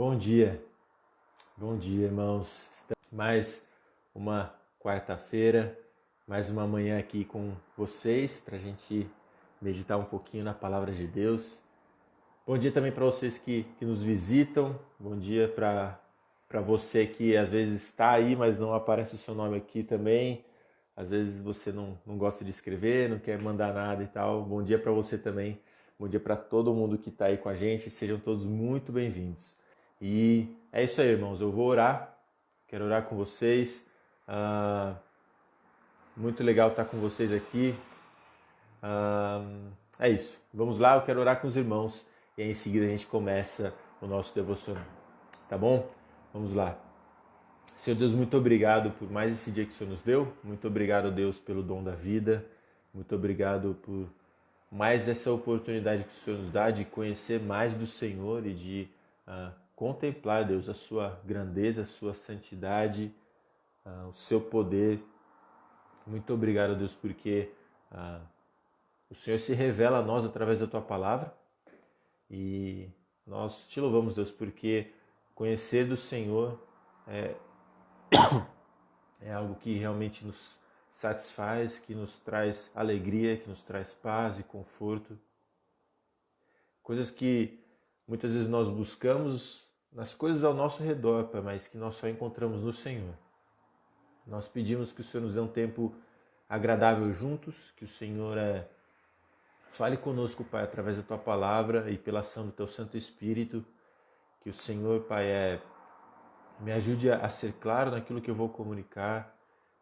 Bom dia, irmãos. Mais uma quarta-feira, mais uma manhã aqui com vocês para a gente meditar um pouquinho na palavra de Deus. Bom dia também para vocês que nos visitam. Bom dia para você que às vezes está aí, mas não aparece o seu nome aqui também. Às vezes você não gosta de escrever, não quer mandar nada e tal. Bom dia para você também. Bom dia para todo mundo que está aí com a gente. Sejam todos muito bem-vindos. E é isso aí, irmãos. Eu vou orar. Quero orar com vocês. Muito legal estar com vocês aqui. É isso. Vamos lá. Eu quero orar com os irmãos. E aí, em seguida a gente começa o nosso devocional. Tá bom? Vamos lá. Senhor Deus, muito obrigado por mais esse dia que o Senhor nos deu. Muito obrigado, Deus, pelo dom da vida. Muito obrigado por mais essa oportunidade que o Senhor nos dá de conhecer mais do Senhor e de contemplar, Deus, a sua grandeza, a sua santidade, o seu poder. Muito obrigado, Deus, porque o Senhor se revela a nós através da tua palavra e nós te louvamos, Deus, porque conhecer do Senhor é algo que realmente nos satisfaz, que nos traz alegria, que nos traz paz e conforto. Coisas que muitas vezes nós buscamos nas coisas ao nosso redor, Pai, mas que nós só encontramos no Senhor. Nós pedimos que o Senhor nos dê um tempo agradável juntos, que o Senhor fale conosco, Pai, através da Tua Palavra e pela ação do Teu Santo Espírito. Que o Senhor, Pai, me ajude a ser claro naquilo que eu vou comunicar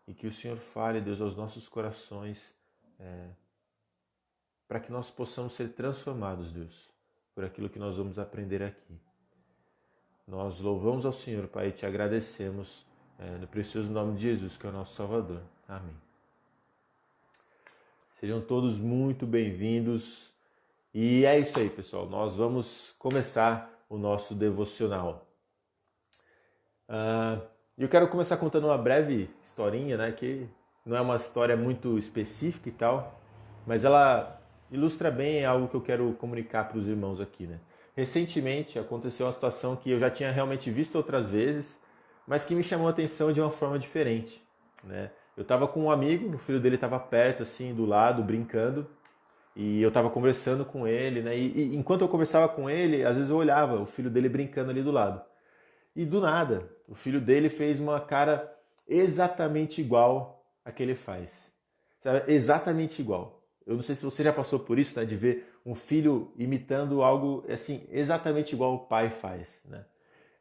e que o Senhor fale, Deus, aos nossos corações, para que nós possamos ser transformados, Deus, por aquilo que nós vamos aprender aqui. Nós louvamos ao Senhor, Pai, e te agradecemos no precioso nome de Jesus, que é o nosso Salvador. Amém. Sejam todos muito bem-vindos. E é isso aí, pessoal. Nós vamos começar o nosso devocional. Eu quero começar contando uma breve historinha, né, que não é uma história muito específica e tal, mas ela ilustra bem algo que eu quero comunicar para os irmãos aqui, né? Recentemente aconteceu uma situação que eu já tinha realmente visto outras vezes, mas que me chamou a atenção de uma forma diferente, né? Eu estava com um amigo, o filho dele estava perto, assim, do lado, brincando, e eu estava conversando com ele, né? E enquanto eu conversava com ele, às vezes eu olhava o filho dele brincando ali do lado. E do nada, o filho dele fez uma cara exatamente igual a que ele faz. Sabe? Exatamente igual. Eu não sei se você já passou por isso, né, de ver um filho imitando algo assim exatamente igual o pai faz, né?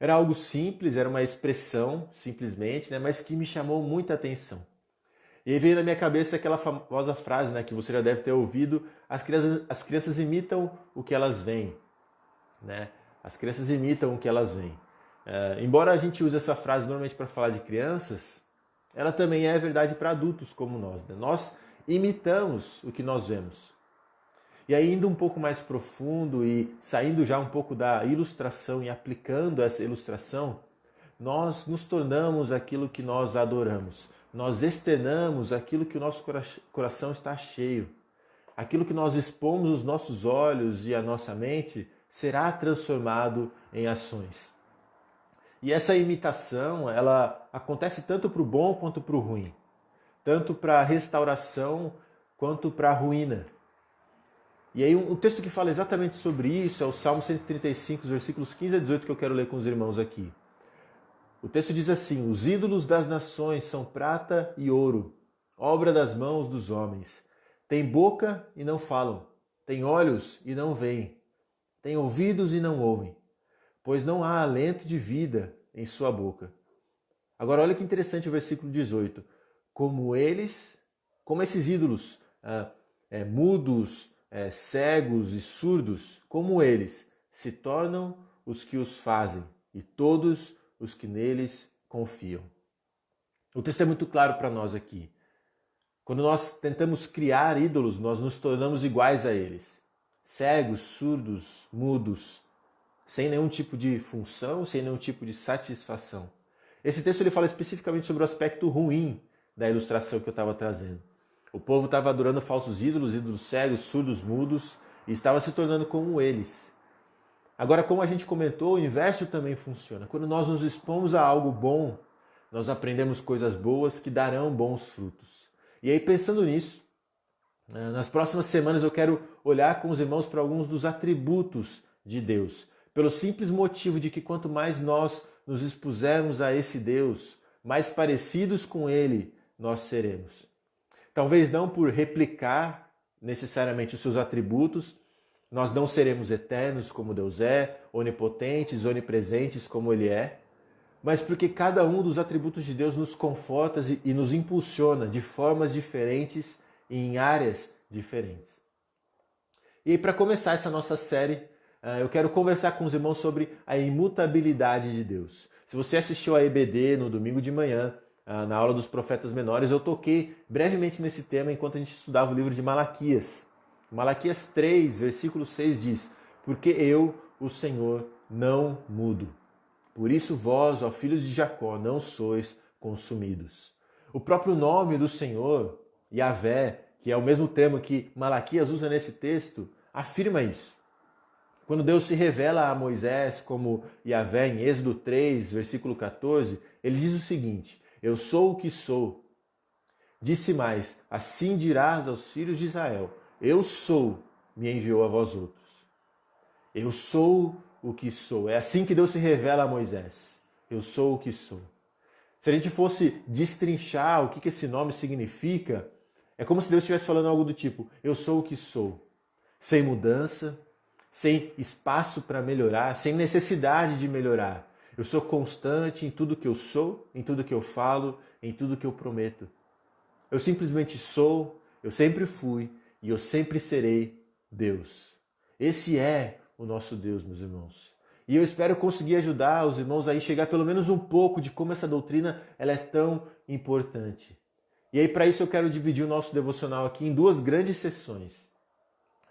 Era algo simples, era uma expressão simplesmente, né, mas que me chamou muita atenção. E aí veio na minha cabeça aquela famosa frase, né, que você já deve ter ouvido: as crianças imitam o que elas veem, né? As crianças imitam o que elas veem. Embora a gente use essa frase normalmente para falar de crianças, ela também é verdade para adultos como nós, né? Nós imitamos o que nós vemos. E aí, indo um pouco mais profundo e saindo já um pouco da ilustração e aplicando essa ilustração, nós nos tornamos aquilo que nós adoramos. Nós externamos aquilo que o nosso coração está cheio. Aquilo que nós expomos os nossos olhos e a nossa mente será transformado em ações. E essa imitação, ela acontece tanto para o bom quanto para o ruim. Tanto para a restauração quanto para a ruína. E aí um texto que fala exatamente sobre isso é o Salmo 135, versículos 15 a 18, que eu quero ler com os irmãos aqui. O texto diz assim: os ídolos das nações são prata e ouro, obra das mãos dos homens. Têm boca e não falam, têm olhos e não veem, têm ouvidos e não ouvem, pois não há alento de vida em sua boca. Agora olha que interessante o versículo 18. Como esses ídolos mudos, cegos e surdos, como eles se tornam os que os fazem e todos os que neles confiam. O texto é muito claro para nós aqui. Quando nós tentamos criar ídolos, nós nos tornamos iguais a eles. Cegos, surdos, mudos, sem nenhum tipo de função, sem nenhum tipo de satisfação. Esse texto ele fala especificamente sobre o aspecto ruim da ilustração que eu estava trazendo. O povo estava adorando falsos ídolos, ídolos cegos, surdos, mudos, e estava se tornando como eles. Agora, como a gente comentou, o inverso também funciona. Quando nós nos expomos a algo bom, nós aprendemos coisas boas que darão bons frutos. E aí, pensando nisso, nas próximas semanas eu quero olhar com os irmãos para alguns dos atributos de Deus, pelo simples motivo de que quanto mais nós nos expusermos a esse Deus, mais parecidos com Ele nós seremos. Talvez não por replicar necessariamente os seus atributos, nós não seremos eternos como Deus é, onipotentes, onipresentes como Ele é, mas porque cada um dos atributos de Deus nos conforta e nos impulsiona de formas diferentes e em áreas diferentes. E aí, para começar essa nossa série, eu quero conversar com os irmãos sobre a imutabilidade de Deus. Se você assistiu a EBD no domingo de manhã, na aula dos profetas menores, eu toquei brevemente nesse tema enquanto a gente estudava o livro de Malaquias. Malaquias 3, versículo 6 diz: porque eu, o Senhor, não mudo. Por isso vós, ó filhos de Jacó, não sois consumidos. O próprio nome do Senhor, Yahvé, que é o mesmo termo que Malaquias usa nesse texto, afirma isso. Quando Deus se revela a Moisés como Yahvé em Êxodo 3, versículo 14, ele diz o seguinte: eu sou o que sou. Disse mais: assim dirás aos filhos de Israel: eu sou, me enviou a vós outros. Eu sou o que sou. É assim que Deus se revela a Moisés. Eu sou o que sou. Se a gente fosse destrinchar o que esse nome significa, é como se Deus estivesse falando algo do tipo: eu sou o que sou. Sem mudança, sem espaço para melhorar, sem necessidade de melhorar. Eu sou constante em tudo que eu sou, em tudo que eu falo, em tudo que eu prometo. Eu simplesmente sou, eu sempre fui e eu sempre serei Deus. Esse é o nosso Deus, meus irmãos. E eu espero conseguir ajudar os irmãos a enxergar pelo menos um pouco de como essa doutrina ela é tão importante. E aí, para isso, eu quero dividir o nosso devocional aqui em duas grandes sessões: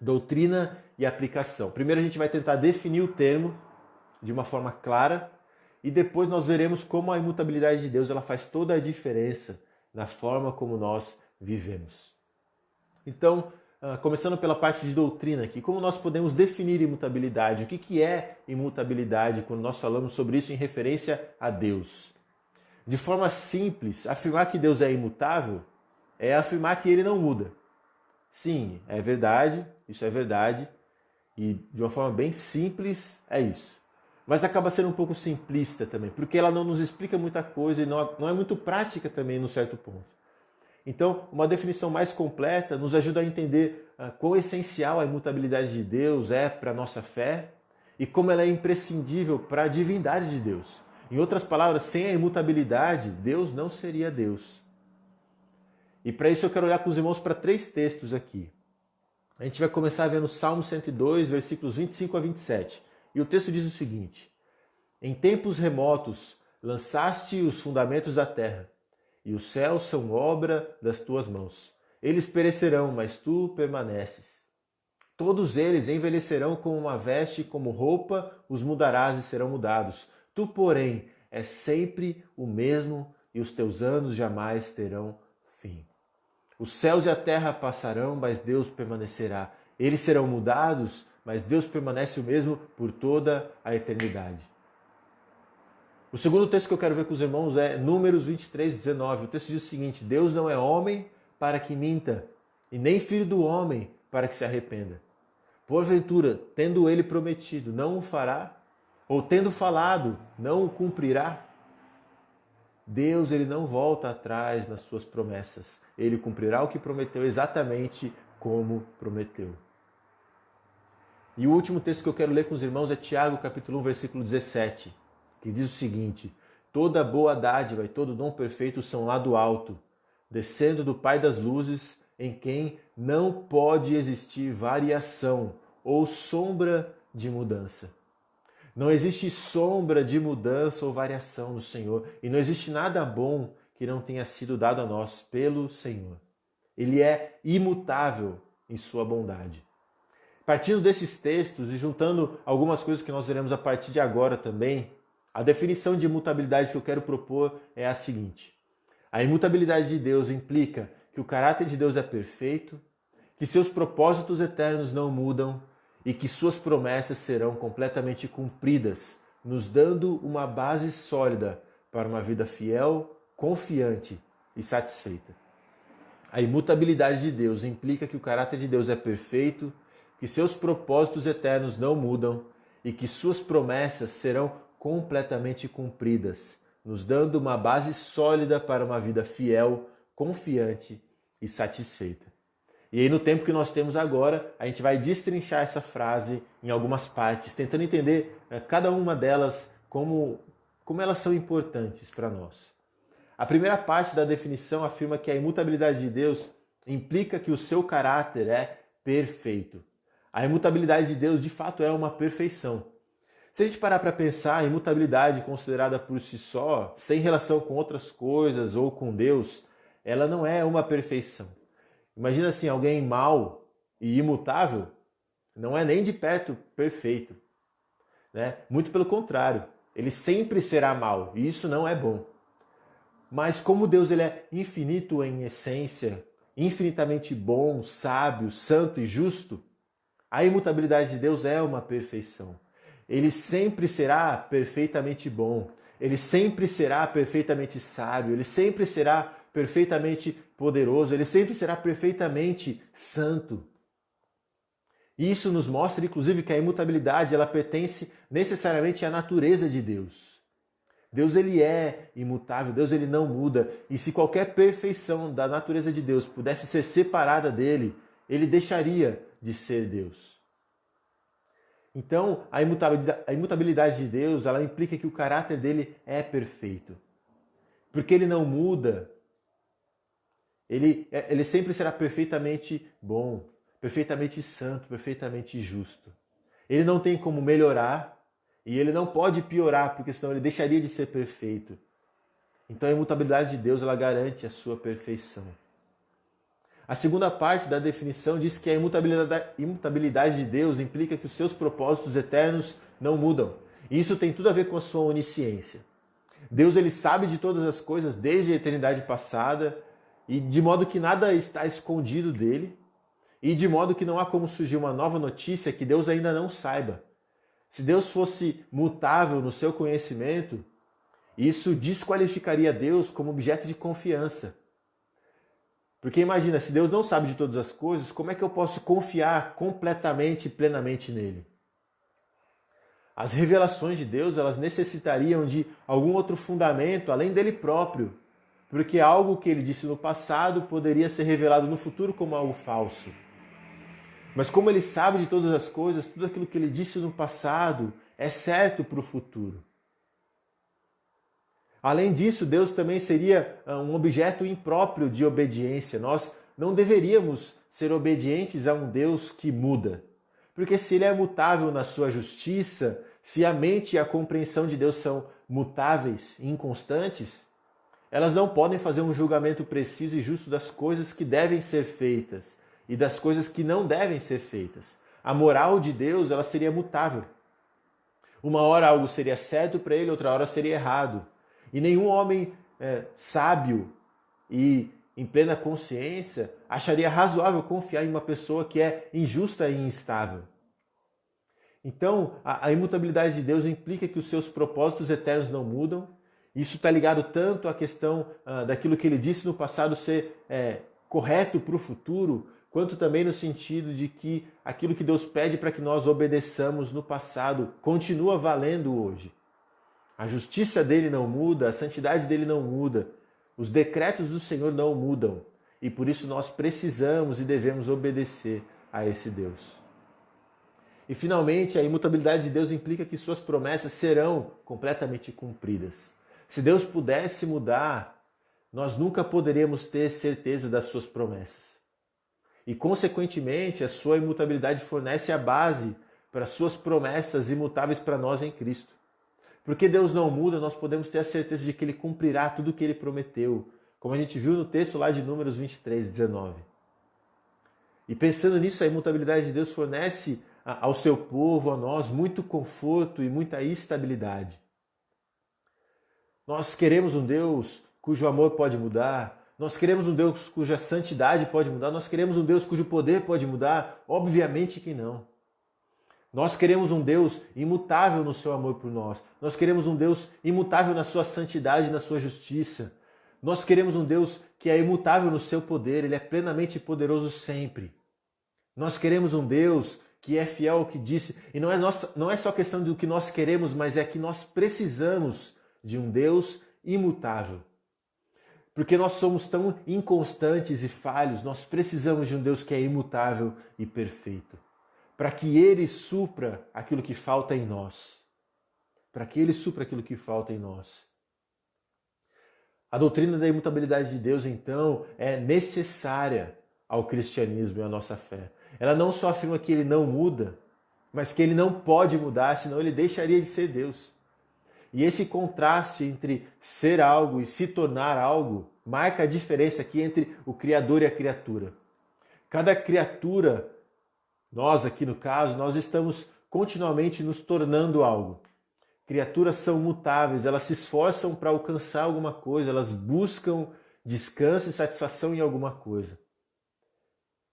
doutrina e aplicação. Primeiro, a gente vai tentar definir o termo de uma forma clara e depois nós veremos como a imutabilidade de Deus ela faz toda a diferença na forma como nós vivemos. Então, começando pela parte de doutrina aqui, como nós podemos definir imutabilidade? O que é imutabilidade quando nós falamos sobre isso em referência a Deus? De forma simples, afirmar que Deus é imutável é afirmar que Ele não muda. Sim, é verdade, isso é verdade, e de uma forma bem simples é isso. Mas acaba sendo um pouco simplista também, porque ela não nos explica muita coisa e não é muito prática também num certo ponto. Então, uma definição mais completa nos ajuda a entender quão essencial a imutabilidade de Deus é para a nossa fé e como ela é imprescindível para a divindade de Deus. Em outras palavras, sem a imutabilidade, Deus não seria Deus. E para isso eu quero olhar com os irmãos para 3 textos aqui. A gente vai começar vendo Salmo 102, versículos 25 a 27. E o texto diz o seguinte: em tempos remotos lançaste os fundamentos da terra, e os céus são obra das tuas mãos. Eles perecerão, mas tu permaneces. Todos eles envelhecerão como uma veste, como roupa, os mudarás e serão mudados. Tu, porém, és sempre o mesmo e os teus anos jamais terão fim. Os céus e a terra passarão, mas Deus permanecerá. Eles serão mudados, mas Deus permanece o mesmo por toda a eternidade. O segundo texto que eu quero ver com os irmãos é Números 23, 19. O texto diz o seguinte: Deus não é homem para que minta, e nem filho do homem para que se arrependa. Porventura, tendo ele prometido, não o fará? Ou tendo falado, não o cumprirá? Deus ele não volta atrás nas suas promessas. Ele cumprirá o que prometeu exatamente como prometeu. E o último texto que eu quero ler com os irmãos é Tiago, capítulo 1, versículo 17, que diz o seguinte: toda boa dádiva e todo dom perfeito são lá do alto, descendo do Pai das luzes, em quem não pode existir variação ou sombra de mudança. Não existe sombra de mudança ou variação no Senhor, e não existe nada bom que não tenha sido dado a nós pelo Senhor. Ele é imutável em sua bondade. Partindo desses textos e juntando algumas coisas que nós veremos a partir de agora também, a definição de imutabilidade que eu quero propor é a seguinte: a imutabilidade de Deus implica que o caráter de Deus é perfeito, que seus propósitos eternos não mudam e que suas promessas serão completamente cumpridas, nos dando uma base sólida para uma vida fiel, confiante e satisfeita. A imutabilidade de Deus implica que o caráter de Deus é perfeito, que seus propósitos eternos não mudam e que suas promessas serão completamente cumpridas, nos dando uma base sólida para uma vida fiel, confiante e satisfeita. E aí, no tempo que nós temos agora, a gente vai destrinchar essa frase em algumas partes, tentando entender cada uma delas como elas são importantes para nós. A primeira parte da definição afirma que a imutabilidade de Deus implica que o seu caráter é perfeito. A imutabilidade de Deus, de fato, é uma perfeição. Se a gente parar para pensar, a imutabilidade considerada por si só, sem relação com outras coisas ou com Deus, ela não é uma perfeição. Imagina assim, alguém mau e imutável, não é nem de perto perfeito, né? Muito pelo contrário, ele sempre será mau, e isso não é bom. Mas como Deus ele é infinito em essência, infinitamente bom, sábio, santo e justo, a imutabilidade de Deus é uma perfeição. Ele sempre será perfeitamente bom, ele sempre será perfeitamente sábio, ele sempre será perfeitamente poderoso, ele sempre será perfeitamente santo. Isso nos mostra, inclusive, que a imutabilidade ela pertence necessariamente à natureza de Deus. Deus ele é imutável, Deus ele não muda, e se qualquer perfeição da natureza de Deus pudesse ser separada dele, ele deixaria de ser Deus. Então, a imutabilidade de Deus, ela implica que o caráter dele é perfeito. Porque ele não muda, ele sempre será perfeitamente bom, perfeitamente santo, perfeitamente justo. Ele não tem como melhorar e ele não pode piorar, porque senão ele deixaria de ser perfeito. Então a imutabilidade de Deus ela garante a sua perfeição. A segunda parte da definição diz que a imutabilidade de Deus implica que os seus propósitos eternos não mudam. E isso tem tudo a ver com a sua onisciência. Deus ele sabe de todas as coisas desde a eternidade passada, e de modo que nada está escondido dele, e de modo que não há como surgir uma nova notícia que Deus ainda não saiba. Se Deus fosse mutável no seu conhecimento, isso desqualificaria Deus como objeto de confiança. Porque imagina, se Deus não sabe de todas as coisas, como é que eu posso confiar completamente e plenamente nele? As revelações de Deus, elas necessitariam de algum outro fundamento além dele próprio, porque algo que ele disse no passado poderia ser revelado no futuro como algo falso. Mas como ele sabe de todas as coisas, tudo aquilo que ele disse no passado é certo para o futuro. Além disso, Deus também seria um objeto impróprio de obediência. Nós não deveríamos ser obedientes a um Deus que muda. Porque se ele é mutável na sua justiça, se a mente e a compreensão de Deus são mutáveis e inconstantes, elas não podem fazer um julgamento preciso e justo das coisas que devem ser feitas e das coisas que não devem ser feitas. A moral de Deus ela seria mutável. Uma hora algo seria certo para ele, outra hora seria errado. E nenhum homem sábio e em plena consciência acharia razoável confiar em uma pessoa que é injusta e instável. Então, a imutabilidade de Deus implica que os seus propósitos eternos não mudam. Isso está ligado tanto à questão daquilo que ele disse no passado ser correto para o futuro, quanto também no sentido de que aquilo que Deus pede para que nós obedeçamos no passado continua valendo hoje. A justiça dele não muda, a santidade dele não muda, os decretos do Senhor não mudam, e por isso nós precisamos e devemos obedecer a esse Deus. E finalmente, a imutabilidade de Deus implica que suas promessas serão completamente cumpridas. Se Deus pudesse mudar, nós nunca poderíamos ter certeza das suas promessas. E, consequentemente, a sua imutabilidade fornece a base para as suas promessas imutáveis para nós em Cristo. Porque Deus não muda, nós podemos ter a certeza de que Ele cumprirá tudo o que Ele prometeu, como a gente viu no texto lá de Números 23, 19. E pensando nisso, a imutabilidade de Deus fornece ao seu povo, a nós, muito conforto e muita estabilidade. Nós queremos um Deus cujo amor pode mudar, nós queremos um Deus cuja santidade pode mudar, nós queremos um Deus cujo poder pode mudar? Obviamente que não. Nós queremos um Deus imutável no seu amor por nós. Nós queremos um Deus imutável na sua santidade e na sua justiça. Nós queremos um Deus que é imutável no seu poder, ele é plenamente poderoso sempre. Nós queremos um Deus que é fiel ao que disse, e não é só questão do que nós queremos, mas é que nós precisamos de um Deus imutável. Porque nós somos tão inconstantes e falhos, nós precisamos de um Deus que é imutável e perfeito, para que Ele supra aquilo que falta em nós. Para que Ele supra aquilo que falta em nós. A doutrina da imutabilidade de Deus, então, é necessária ao cristianismo e à nossa fé. Ela não só afirma que Ele não muda, mas que Ele não pode mudar, senão Ele deixaria de ser Deus. E esse contraste entre ser algo e se tornar algo marca a diferença aqui entre o Criador e a criatura. Cada criatura, nós aqui no caso, nós estamos continuamente nos tornando algo. Criaturas são mutáveis, elas se esforçam para alcançar alguma coisa, elas buscam descanso e satisfação em alguma coisa.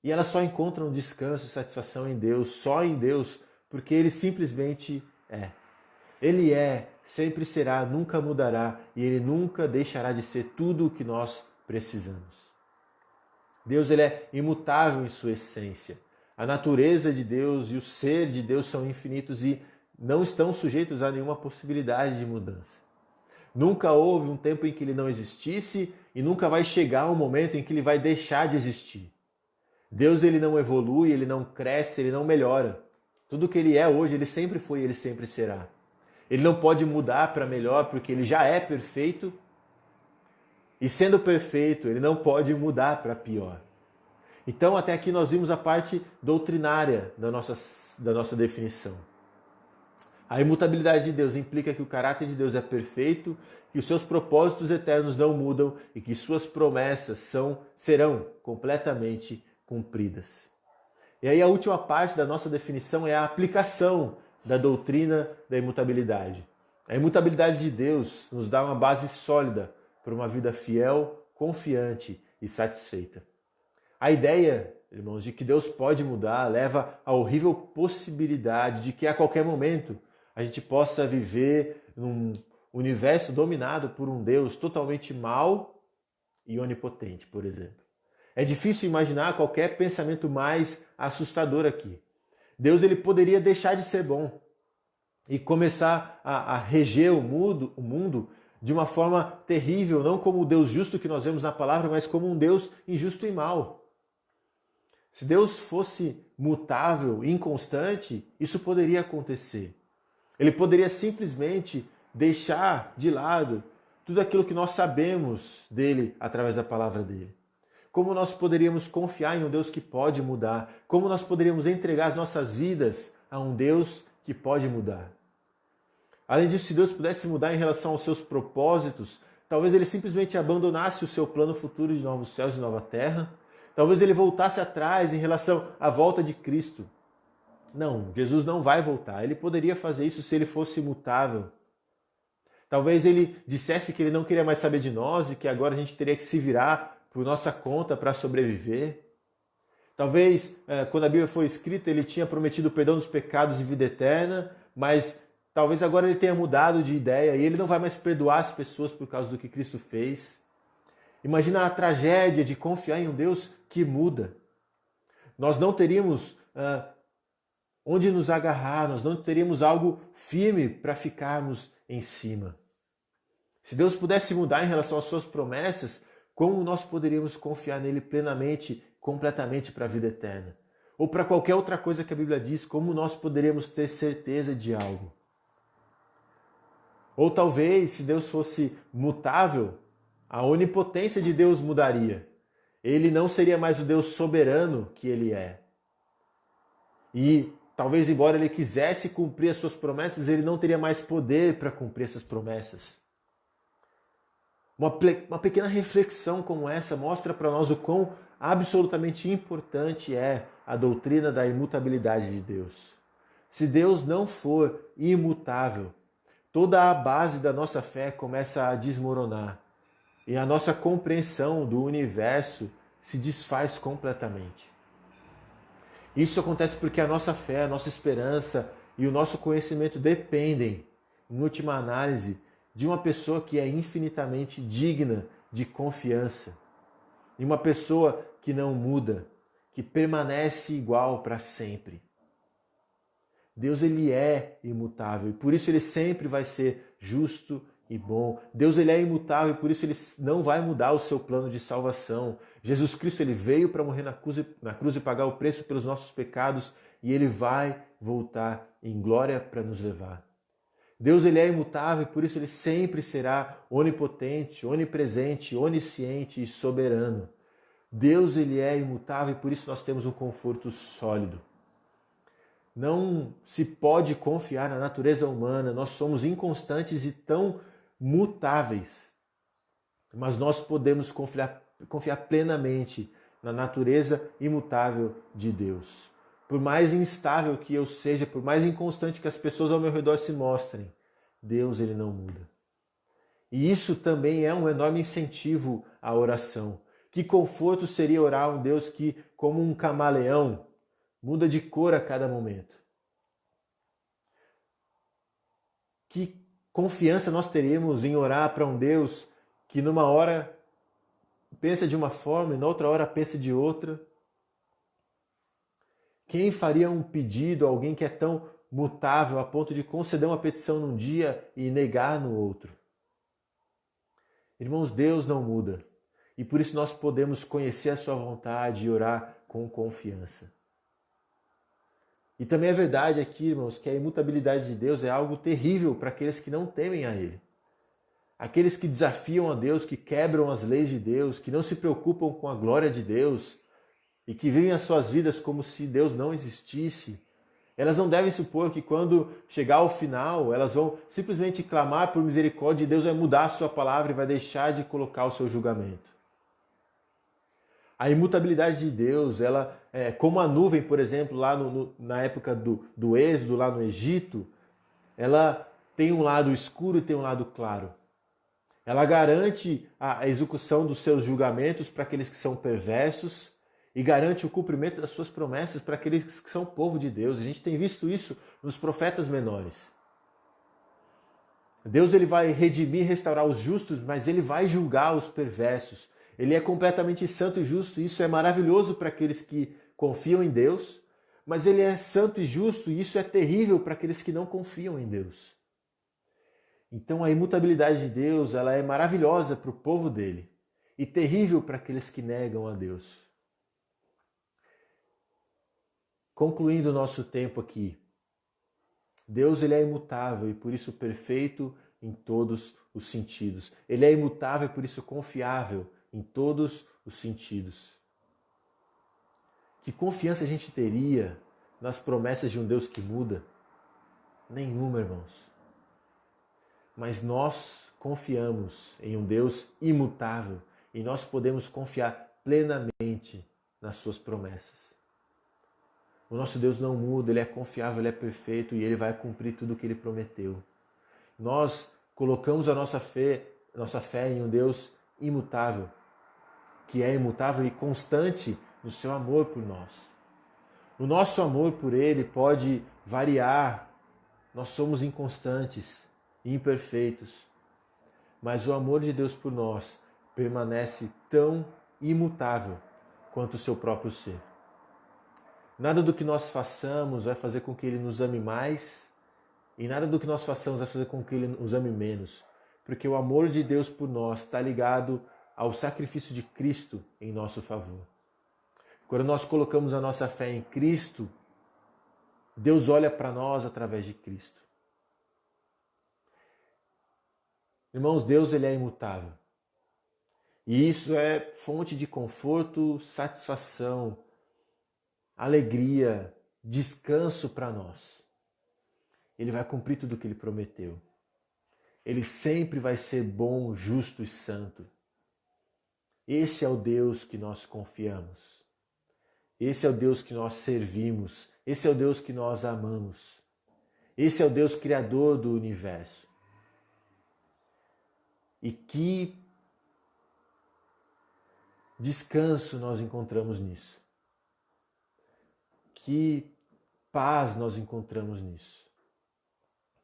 E elas só encontram descanso e satisfação em Deus, só em Deus, porque Ele simplesmente é. Ele é, sempre será, nunca mudará e Ele nunca deixará de ser tudo o que nós precisamos. Deus ele é imutável em sua essência. A natureza de Deus e o ser de Deus são infinitos e não estão sujeitos a nenhuma possibilidade de mudança. Nunca houve um tempo em que Ele não existisse e nunca vai chegar um momento em que Ele vai deixar de existir. Deus ele não evolui, Ele não cresce, Ele não melhora. Tudo que Ele é hoje, Ele sempre foi e Ele sempre será. Ele não pode mudar para melhor porque Ele já é perfeito. E sendo perfeito, Ele não pode mudar para pior. Então até aqui nós vimos a parte doutrinária da nossa definição. A imutabilidade de Deus implica que o caráter de Deus é perfeito, que os seus propósitos eternos não mudam e que suas promessas serão completamente cumpridas. E aí a última parte da nossa definição é a aplicação da doutrina da imutabilidade. A imutabilidade de Deus nos dá uma base sólida para uma vida fiel, confiante e satisfeita. A ideia, irmãos, de que Deus pode mudar leva à horrível possibilidade de que a qualquer momento a gente possa viver num universo dominado por um Deus totalmente mau e onipotente, por exemplo. É difícil imaginar qualquer pensamento mais assustador aqui. Deus ele poderia deixar de ser bom e começar a reger o mundo de uma forma terrível, não como o Deus justo que nós vemos na palavra, mas como um Deus injusto e mau. Se Deus fosse mutável, inconstante, isso poderia acontecer. Ele poderia simplesmente deixar de lado tudo aquilo que nós sabemos dele através da palavra dele. Como nós poderíamos confiar em um Deus que pode mudar? Como nós poderíamos entregar as nossas vidas a um Deus que pode mudar? Além disso, se Deus pudesse mudar em relação aos seus propósitos, talvez ele simplesmente abandonasse o seu plano futuro de novos céus e nova terra. Talvez ele voltasse atrás em relação à volta de Cristo. Não, Jesus não vai voltar. Ele poderia fazer isso se ele fosse imutável. Talvez ele dissesse que ele não queria mais saber de nós e que agora a gente teria que se virar por nossa conta para sobreviver. Talvez, quando a Bíblia foi escrita, ele tinha prometido o perdão dos pecados e vida eterna, mas talvez agora ele tenha mudado de ideia e ele não vai mais perdoar as pessoas por causa do que Cristo fez. Imagina a tragédia de confiar em um Deus que muda. Nós não teríamos onde nos agarrar, nós não teríamos algo firme para ficarmos em cima. Se Deus pudesse mudar em relação às suas promessas, como nós poderíamos confiar nele plenamente, completamente para a vida eterna? Ou para qualquer outra coisa que a Bíblia diz, como nós poderíamos ter certeza de algo? Ou talvez, se Deus fosse mutável, a onipotência de Deus mudaria. Ele não seria mais o Deus soberano que ele é. E talvez, embora ele quisesse cumprir as suas promessas, ele não teria mais poder para cumprir essas promessas. Uma pequena reflexão como essa mostra para nós o quão absolutamente importante é a doutrina da imutabilidade de Deus. Se Deus não for imutável, toda a base da nossa fé começa a desmoronar e a nossa compreensão do universo se desfaz completamente. Isso acontece porque a nossa fé, a nossa esperança e o nosso conhecimento dependem, em última análise, de uma pessoa que é infinitamente digna de confiança. E uma pessoa que não muda, que permanece igual para sempre. Deus, ele é imutável e por isso ele sempre vai ser justo e bom. Deus, ele é imutável e por isso ele não vai mudar o seu plano de salvação. Jesus Cristo, ele veio para morrer na cruz e pagar o preço pelos nossos pecados e ele vai voltar em glória para nos levar. Deus, ele é imutável e por isso ele sempre será onipotente, onipresente, onisciente e soberano. Deus, ele é imutável e por isso nós temos um conforto sólido. Não se pode confiar na natureza humana, nós somos inconstantes e tão mutáveis. Mas nós podemos confiar plenamente na natureza imutável de Deus. Por mais instável que eu seja, por mais inconstante que as pessoas ao meu redor se mostrem, Deus, ele não muda. E isso também é um enorme incentivo à oração. Que conforto seria orar a um Deus que, como um camaleão, muda de cor a cada momento. Que confiança nós teríamos em orar para um Deus que numa hora pensa de uma forma e na outra hora pensa de outra. Quem faria um pedido a alguém que é tão mutável a ponto de conceder uma petição num dia e negar no outro? Irmãos, Deus não muda. E por isso nós podemos conhecer a sua vontade e orar com confiança. E também é verdade aqui, irmãos, que a imutabilidade de Deus é algo terrível para aqueles que não temem a Ele. Aqueles que desafiam a Deus, que quebram as leis de Deus, que não se preocupam com a glória de Deus e que vivem as suas vidas como se Deus não existisse, elas não devem supor que quando chegar ao final, elas vão simplesmente clamar por misericórdia e Deus vai mudar a sua palavra e vai deixar de colocar o seu julgamento. A imutabilidade de Deus, ela é como a nuvem, por exemplo, lá na época do Êxodo, lá no Egito, ela tem um lado escuro e tem um lado claro. Ela garante a execução dos seus julgamentos para aqueles que são perversos e garante o cumprimento das suas promessas para aqueles que são povo de Deus. A gente tem visto isso nos profetas menores. Deus, ele vai redimir e restaurar os justos, mas ele vai julgar os perversos. Ele é completamente santo e justo, e isso é maravilhoso para aqueles que confiam em Deus, mas ele é santo e justo, e isso é terrível para aqueles que não confiam em Deus. Então a imutabilidade de Deus, ela é maravilhosa para o povo dele e terrível para aqueles que negam a Deus. Concluindo o nosso tempo aqui, Deus, ele é imutável e por isso perfeito em todos os sentidos. Ele é imutável e por isso confiável em todos os sentidos. Que confiança a gente teria nas promessas de um Deus que muda? Nenhuma, irmãos. Mas nós confiamos em um Deus imutável e nós podemos confiar plenamente nas suas promessas. O nosso Deus não muda, ele é confiável, ele é perfeito e ele vai cumprir tudo o que ele prometeu. Nós colocamos a nossa fé em um Deus imutável, que é imutável e constante no seu amor por nós. O nosso amor por ele pode variar, nós somos inconstantes e imperfeitos, mas o amor de Deus por nós permanece tão imutável quanto o seu próprio ser. Nada do que nós façamos vai fazer com que ele nos ame mais e nada do que nós façamos vai fazer com que ele nos ame menos, porque o amor de Deus por nós está ligado ao sacrifício de Cristo em nosso favor. Quando nós colocamos a nossa fé em Cristo, Deus olha para nós através de Cristo. Irmãos, Deus, ele é imutável. E isso é fonte de conforto, satisfação, alegria, descanso para nós. Ele vai cumprir tudo o que ele prometeu. Ele sempre vai ser bom, justo e santo. Esse é o Deus que nós confiamos. Esse é o Deus que nós servimos. Esse é o Deus que nós amamos. Esse é o Deus criador do universo. E que descanso nós encontramos nisso. Que paz nós encontramos nisso.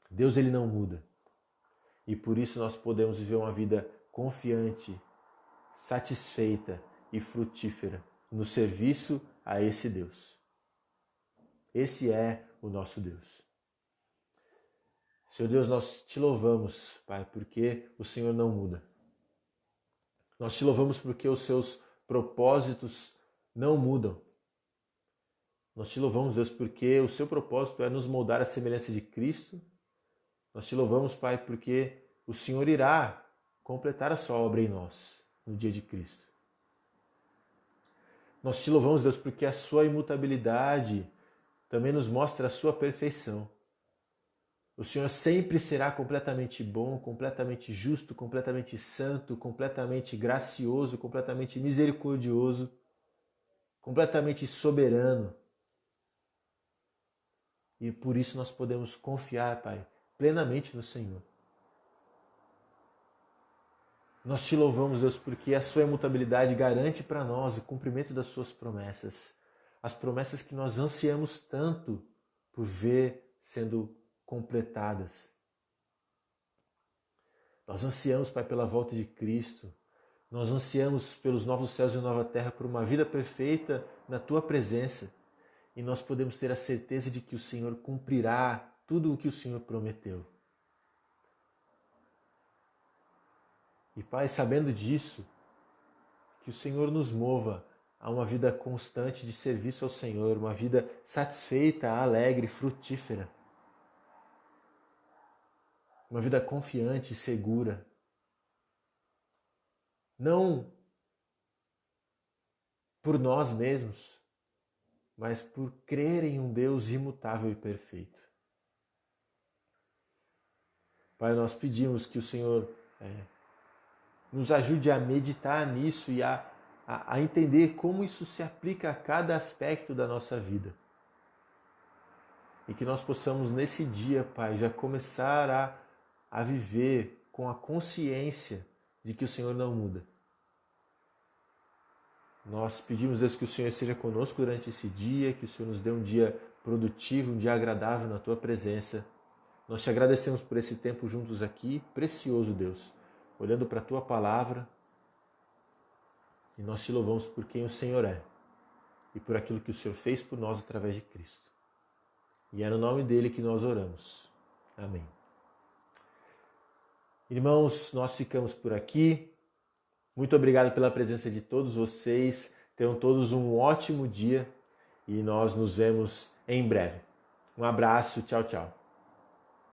Deus, ele não muda. E por isso nós podemos viver uma vida confiante, satisfeita e frutífera no serviço a esse Deus. Esse é o nosso Deus. Senhor Deus, nós te louvamos, Pai, porque o Senhor não muda. Nós te louvamos porque os seus propósitos não mudam. Nós te louvamos, Deus, porque o seu propósito é nos moldar à semelhança de Cristo. Nós te louvamos, Pai, porque o Senhor irá completar a sua obra em nós, no dia de Cristo. Nós te louvamos, Deus, porque a sua imutabilidade também nos mostra a sua perfeição. O Senhor sempre será completamente bom, completamente justo, completamente santo, completamente gracioso, completamente misericordioso, completamente soberano. E por isso nós podemos confiar, Pai, plenamente no Senhor. Nós te louvamos, Deus, porque a sua imutabilidade garante para nós o cumprimento das suas promessas. As promessas que nós ansiamos tanto por ver sendo completadas. Nós ansiamos, Pai, pela volta de Cristo. Nós ansiamos pelos novos céus e nova terra, por uma vida perfeita na Tua presença. E nós podemos ter a certeza de que o Senhor cumprirá tudo o que o Senhor prometeu. E, Pai, sabendo disso, que o Senhor nos mova a uma vida constante de serviço ao Senhor, uma vida satisfeita, alegre, frutífera. Uma vida confiante e segura. Não por nós mesmos, mas por crer em um Deus imutável e perfeito. Pai, nós pedimos que o Senhor nos ajude a meditar nisso e a entender como isso se aplica a cada aspecto da nossa vida. E que nós possamos nesse dia, Pai, já começar a viver com a consciência de que o Senhor não muda. Nós pedimos, Deus, que o Senhor esteja conosco durante esse dia, que o Senhor nos dê um dia produtivo, um dia agradável na Tua presença. Nós te agradecemos por esse tempo juntos aqui, precioso, Deus, olhando para a Tua palavra, e nós te louvamos por quem o Senhor é e por aquilo que o Senhor fez por nós através de Cristo. E é no nome dele que nós oramos. Amém. Irmãos, nós ficamos por aqui. Muito obrigado pela presença de todos vocês. Tenham todos um ótimo dia e nós nos vemos em breve. Um abraço, tchau, tchau.